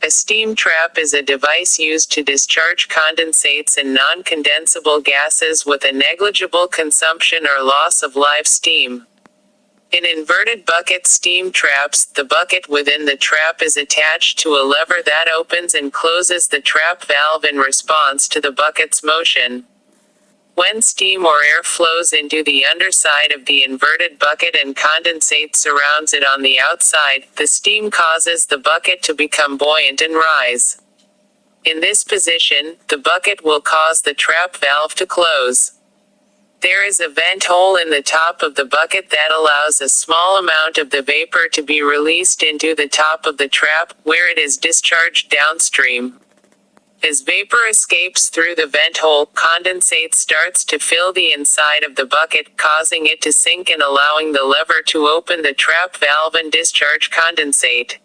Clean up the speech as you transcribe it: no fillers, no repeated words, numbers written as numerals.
A steam trap is a device used to discharge condensates and non-condensable gases with a negligible consumption or loss of live steam. In inverted bucket steam traps, the bucket within the trap is attached to a lever that opens and closes the trap valve in response to the bucket's motion. When steam or air flows into the underside of the inverted bucket and condensate surrounds it on the outside, the steam causes the bucket to become buoyant and rise. In this position, the bucket will cause the trap valve to close. There is a vent hole in the top of the bucket that allows a small amount of the vapor to be released into the top of the trap, where it is discharged downstream. As vapor escapes through the vent hole, condensate starts to fill the inside of the bucket, causing it to sink and allowing the lever to open the trap valve and discharge condensate.